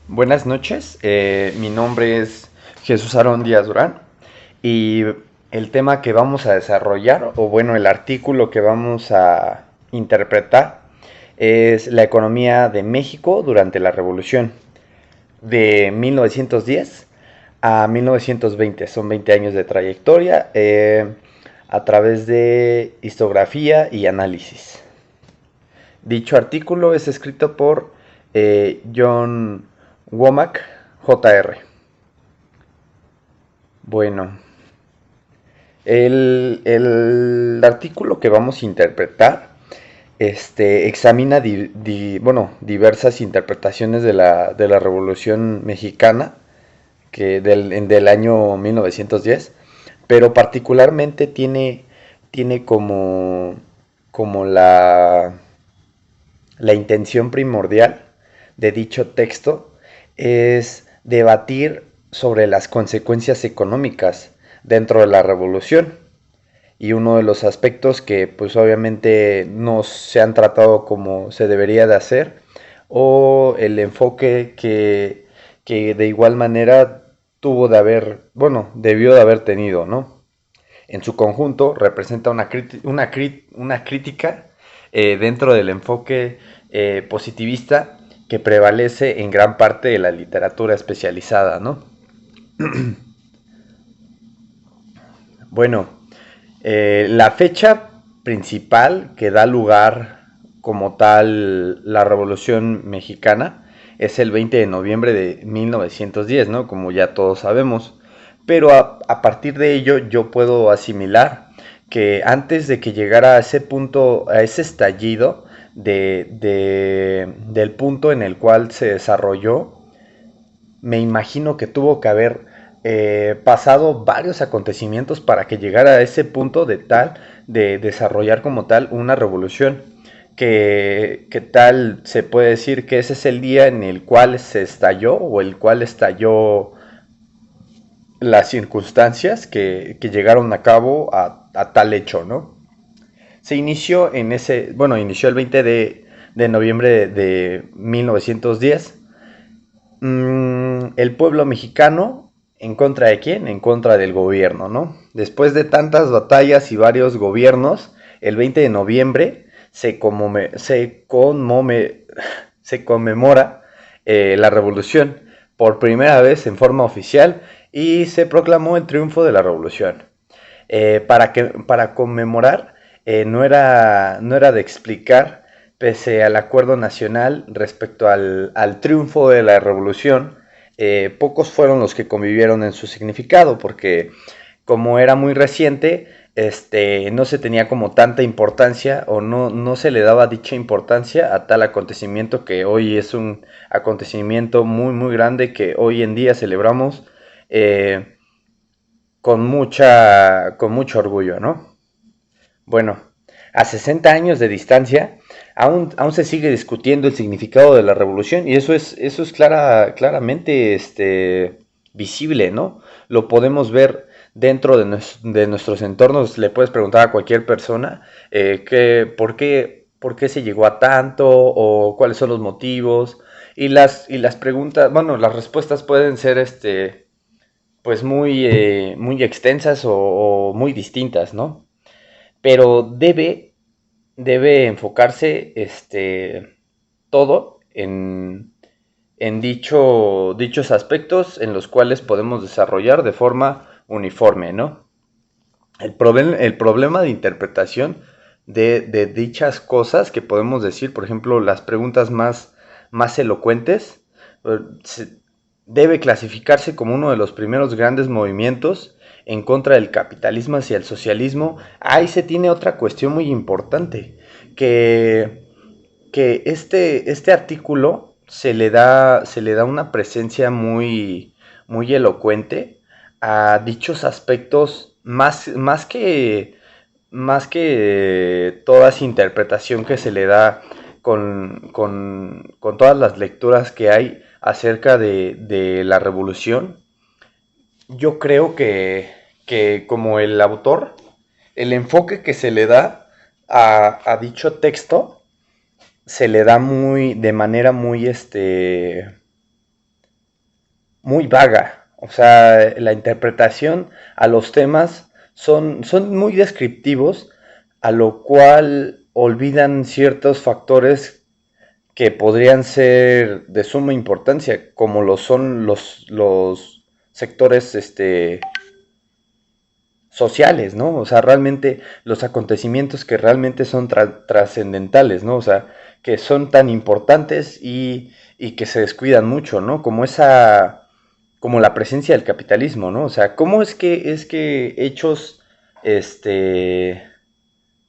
Buenas noches, mi nombre es Jesús Aarón Díaz Durán y el tema que vamos a desarrollar, o bueno, el artículo que vamos a interpretar es la economía de México durante la Revolución de 1910 a 1920. Son 20 años de trayectoria a través de historiografía y análisis. Dicho artículo es escrito por John Womack, Jr. Bueno, el artículo que vamos a interpretar examina diversas interpretaciones de la Revolución Mexicana del año 1910, pero particularmente tiene como la intención primordial de dicho texto es debatir sobre las consecuencias económicas dentro de la revolución. Y uno de los aspectos que pues obviamente no se han tratado como se debería de hacer, o el enfoque que de igual manera debió de haber tenido, ¿no? En su conjunto representa una crítica dentro del enfoque positivista que prevalece en gran parte de la literatura especializada, ¿no? Bueno, la fecha principal que da lugar como tal la Revolución Mexicana es el 20 de noviembre de 1910, ¿no? Como ya todos sabemos. Pero a partir de ello yo puedo asimilar que antes de que llegara a ese punto, a ese estallido del punto en el cual se desarrolló, me imagino que tuvo que haber pasado varios acontecimientos para que llegara a ese punto de desarrollar como tal una revolución. Que tal se puede decir que ese es el día en el cual se estalló o el cual estalló las circunstancias que llegaron a cabo a tal hecho, ¿no? Se inició inició el 20 de noviembre de 1910. El pueblo mexicano, ¿en contra de quién? En contra del gobierno, ¿no? Después de tantas batallas y varios gobiernos, el 20 de noviembre se conmemora la revolución por primera vez en forma oficial y se proclamó el triunfo de la revolución. Para conmemorar no era de explicar, pese al acuerdo nacional respecto al triunfo de la revolución, pocos fueron los que convivieron en su significado, porque como era muy reciente, no se tenía como tanta importancia o no se le daba dicha importancia a tal acontecimiento que hoy es un acontecimiento muy muy grande que hoy en día celebramos con mucho orgullo, ¿no? Bueno, a 60 años de distancia, aún se sigue discutiendo el significado de la revolución y eso es claramente visible, ¿no? Lo podemos ver dentro de nuestros entornos. Le puedes preguntar a cualquier persona por qué se llegó a tanto o cuáles son los motivos. Y las preguntas, bueno, las respuestas pueden ser pues muy extensas o muy distintas, ¿no? Pero debe enfocarse todo en dichos aspectos en los cuales podemos desarrollar de forma uniforme, ¿no? El problema de interpretación de dichas cosas que podemos decir, por ejemplo, las preguntas más elocuentes, eh, se- debe clasificarse como uno de los primeros grandes movimientos en contra del capitalismo hacia el socialismo. Ahí se tiene otra cuestión muy importante, que este artículo se le da una presencia muy elocuente a dichos aspectos más que toda esa interpretación que se le da con todas las lecturas que hay acerca de la revolución. Yo creo que como el autor, el enfoque que se le da a dicho texto se le da de manera muy muy vaga. O sea, la interpretación a los temas son muy descriptivos, a lo cual olvidan ciertos factores que podrían ser de suma importancia, como lo son los sectores sociales, ¿no? O sea, realmente los acontecimientos que realmente son trascendentales, ¿no? O sea, que son tan importantes y que se descuidan mucho, ¿no? Como la presencia del capitalismo, ¿no? O sea, ¿cómo es que hechos, este,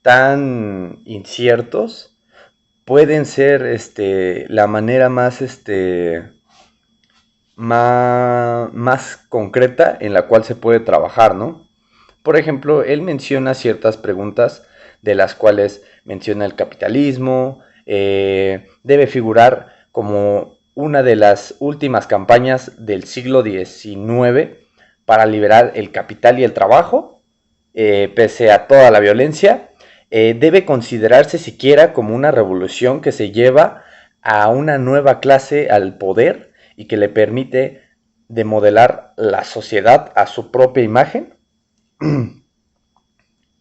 tan inciertos pueden ser, la manera más, más concreta en la cual se puede trabajar, ¿no? Por ejemplo, él menciona ciertas preguntas de las cuales menciona el capitalismo, debe figurar como una de las últimas campañas del siglo XIX para liberar el capital y el trabajo, pese a toda la violencia, debe considerarse siquiera como una revolución que se lleva a una nueva clase al poder y que le permite de modelar la sociedad a su propia imagen.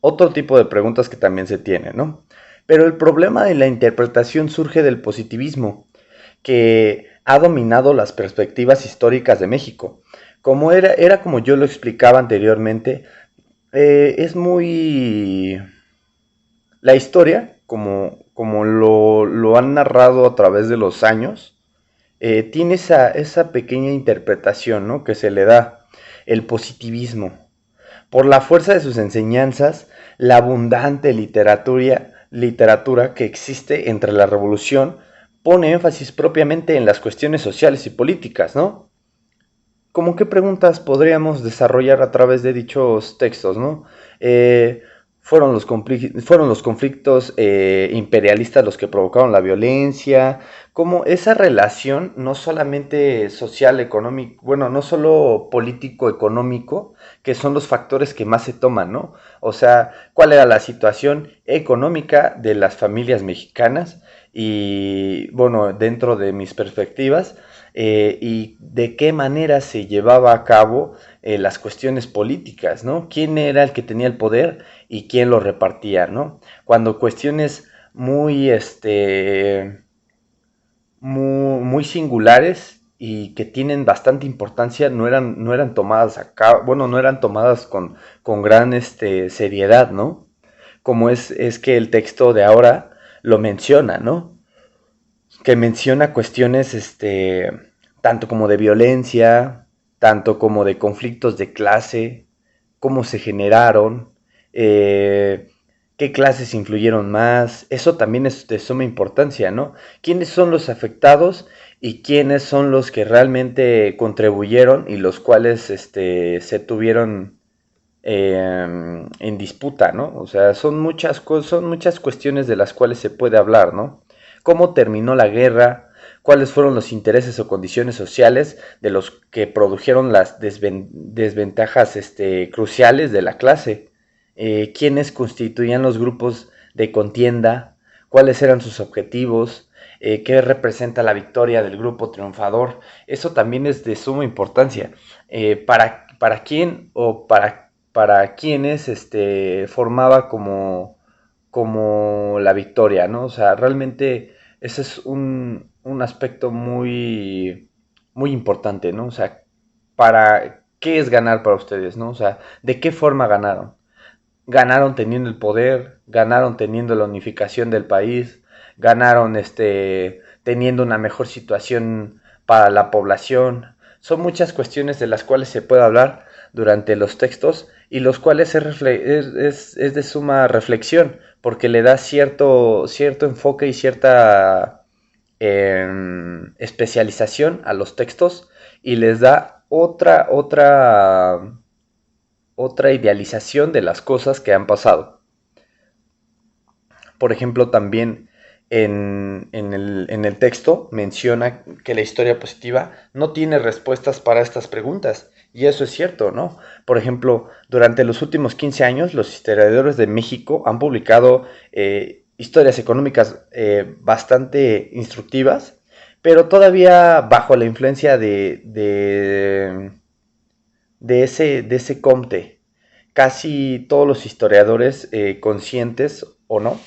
Otro tipo de preguntas que también se tiene, ¿no? Pero el problema de la interpretación surge del positivismo, que ha dominado las perspectivas históricas de México. Como era como yo lo explicaba anteriormente, es muy... La historia, como lo han narrado a través de los años, tiene esa pequeña interpretación, ¿no?, que se le da, el positivismo. Por la fuerza de sus enseñanzas, la abundante literatura que existe entre la revolución pone énfasis propiamente en las cuestiones sociales y políticas, ¿no? ¿Cómo qué preguntas podríamos desarrollar a través de dichos textos, ¿no? Eh, fueron los conflictos imperialistas los que provocaron la violencia, como esa relación no solamente social, económico, bueno, no solo político, económico, que son los factores que más se toman, ¿no? O sea, cuál era la situación económica de las familias mexicanas y, bueno, dentro de mis perspectivas, y de qué manera se llevaba a cabo las cuestiones políticas, ¿no? ¿Quién era el que tenía el poder y quién lo repartía, ¿no? Cuando cuestiones muy singulares y que tienen bastante importancia no eran tomadas acá, bueno, no eran tomadas con gran seriedad, ¿no? Como es que el texto de ahora lo menciona, ¿no? Que menciona cuestiones, tanto como de violencia, tanto como de conflictos de clase, cómo se generaron, eh, qué clases influyeron más. Eso también es de suma importancia, ¿no? ¿Quiénes son los afectados y quiénes son los que realmente contribuyeron y los cuales, se tuvieron en disputa, ¿no? O sea, son muchas cuestiones de las cuales se puede hablar, ¿no? ¿Cómo terminó la guerra? ¿Cuáles fueron los intereses o condiciones sociales de los que produjeron las desventajas cruciales de la clase? ¿Quiénes constituían los grupos de contienda? ¿Cuáles eran sus objetivos? ¿Qué representa la victoria del grupo triunfador? Eso también es de suma importancia. ¿Para quién o para quienes formaba como la victoria, ¿no? O sea, realmente ese es un aspecto muy importante, ¿no? O sea, ¿qué es ganar para ustedes, ¿no? O sea, ¿de qué forma ganaron? Ganaron teniendo el poder, ganaron teniendo la unificación del país, ganaron teniendo una mejor situación para la población. Son muchas cuestiones de las cuales se puede hablar durante los textos y los cuales es de suma reflexión porque le da cierto enfoque y cierta especialización a los textos y les da otra idealización de las cosas que han pasado. Por ejemplo, también en el texto menciona que la historia positiva no tiene respuestas para estas preguntas. Y eso es cierto, ¿no? Por ejemplo, durante los últimos 15 años, los historiadores de México han publicado historias económicas bastante instructivas, pero todavía bajo la influencia de ese Comte. Casi todos los historiadores, conscientes o no,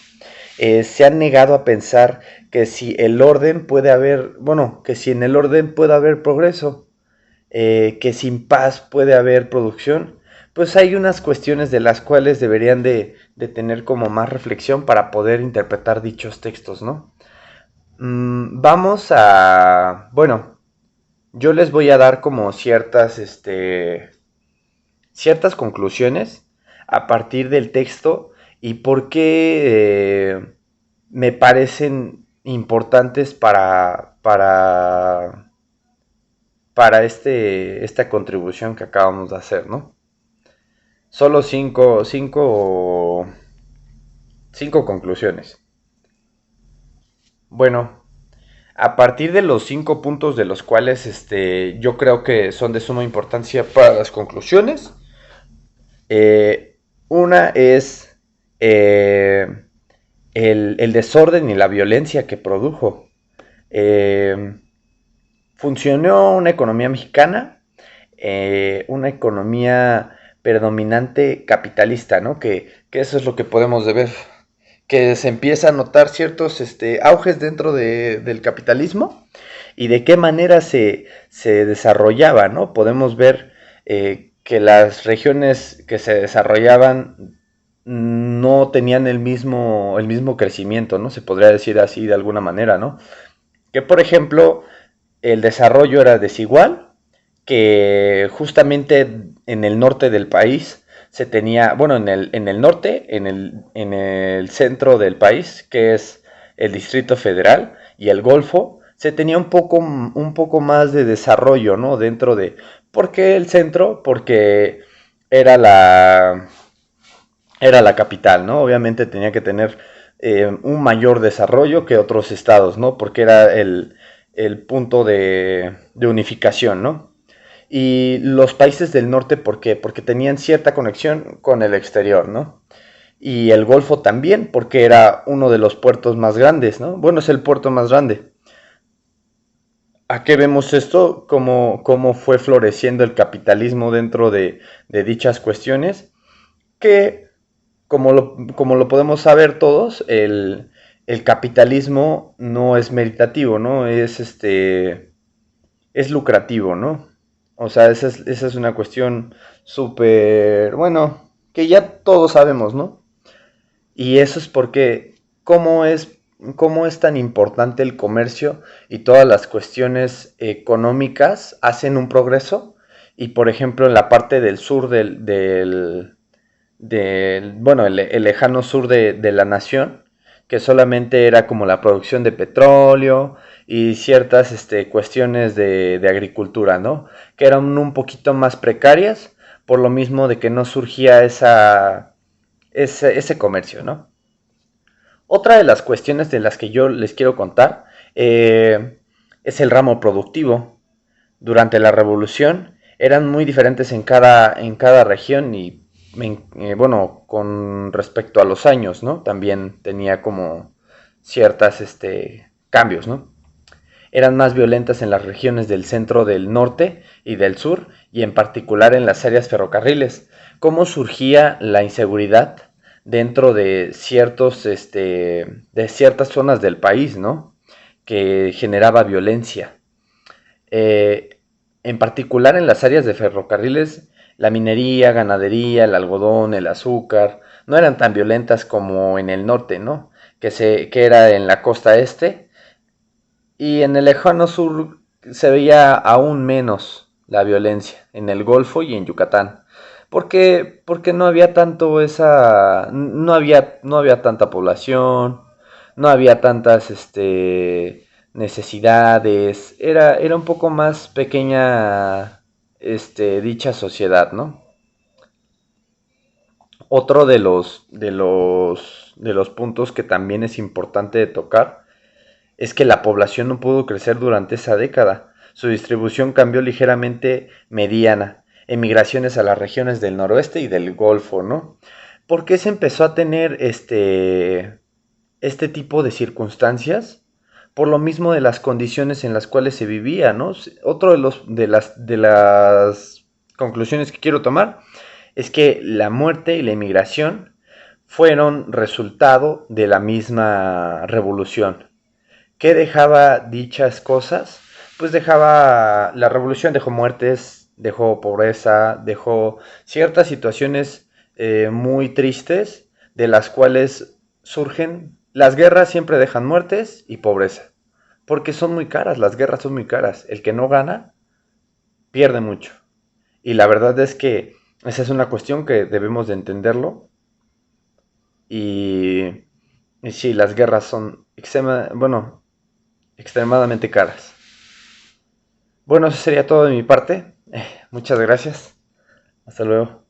se han negado a pensar que si el orden puede haber, bueno, que si en el orden puede haber progreso, que sin paz puede haber producción. Pues hay unas cuestiones de las cuales deberían de tener como más reflexión para poder interpretar dichos textos, ¿no? Vamos a, bueno, yo les voy a dar como ciertas conclusiones a partir del texto y por qué me parecen importantes para esta contribución que acabamos de hacer, ¿no? Solo cinco conclusiones. Bueno, a partir de los 5 puntos de los cuales yo creo que son de suma importancia para las conclusiones, una es el desorden y la violencia que produjo. Funcionó una economía mexicana, una economía predominante capitalista, ¿no? Que eso es lo que podemos ver, que se empieza a notar ciertos auges dentro del capitalismo y de qué manera se desarrollaba, ¿no? Podemos ver que las regiones que se desarrollaban no tenían el mismo crecimiento, ¿no? Se podría decir así de alguna manera, ¿no? Que por ejemplo el desarrollo era desigual, que justamente en el norte del país se tenía, bueno, en el norte, en el centro del país, que es el Distrito Federal y el Golfo, se tenía un poco más de desarrollo, ¿no? Dentro de, ¿por qué el centro? Porque era era la capital, ¿no? Obviamente tenía que tener un mayor desarrollo que otros estados, ¿no? Porque era el punto de unificación, ¿no? Y los países del norte, ¿por qué? Porque tenían cierta conexión con el exterior, ¿no? Y el Golfo también, porque era uno de los puertos más grandes, ¿no? Bueno, es el puerto más grande. ¿A qué vemos esto? Cómo fue floreciendo el capitalismo dentro de dichas cuestiones, que como lo podemos saber todos, el capitalismo no es meritativo, ¿no? Es lucrativo, ¿no? O sea, esa es una cuestión súper, bueno, que ya todos sabemos, ¿no? Y eso es porque, ¿cómo es, cómo es tan importante el comercio y todas las cuestiones económicas hacen un progreso? Y por ejemplo, en la parte del sur bueno, el lejano sur de la nación, que solamente era como la producción de petróleo y ciertas cuestiones de agricultura, ¿no? Que eran un poquito más precarias, por lo mismo de que no surgía ese comercio, ¿no? Otra de las cuestiones de las que yo les quiero contar es el ramo productivo. Durante la revolución eran muy diferentes en cada región y bueno, con respecto a los años, ¿no? También tenía como ciertas cambios, ¿no? Eran más violentas en las regiones del centro, del norte y del sur, y en particular en las áreas ferrocarriles. ¿Cómo surgía la inseguridad dentro de ciertas zonas del país, ¿no? Que generaba violencia. En particular en las áreas de ferrocarriles, la minería, ganadería, el algodón, el azúcar, no eran tan violentas como en el norte, ¿no? Que era en la costa este, y en el lejano sur se veía aún menos la violencia, en el Golfo y en Yucatán. Porque no había tanto no había tanta población, no había tantas necesidades, era un poco más pequeña dicha sociedad, ¿no? Otro de los puntos que también es importante de tocar es que la población no pudo crecer durante esa década. Su distribución cambió ligeramente mediana. Emigraciones a las regiones del noroeste y del Golfo, ¿no? ¿Por qué se empezó a tener este tipo de circunstancias? por lo mismo de las condiciones en las cuales se vivía, ¿no? Otro de las conclusiones que quiero tomar es que la muerte y la inmigración fueron resultado de la misma revolución. ¿Qué dejaba dichas cosas? Pues la revolución dejó muertes, dejó pobreza, dejó ciertas situaciones muy tristes de las cuales surgen, las guerras siempre dejan muertes y pobreza, porque son muy caras, las guerras son muy caras, el que no gana pierde mucho. Y la verdad es que esa es una cuestión que debemos de entenderlo y, y sí, las guerras son extremadamente caras. Bueno, eso sería todo de mi parte. Muchas gracias. Hasta luego.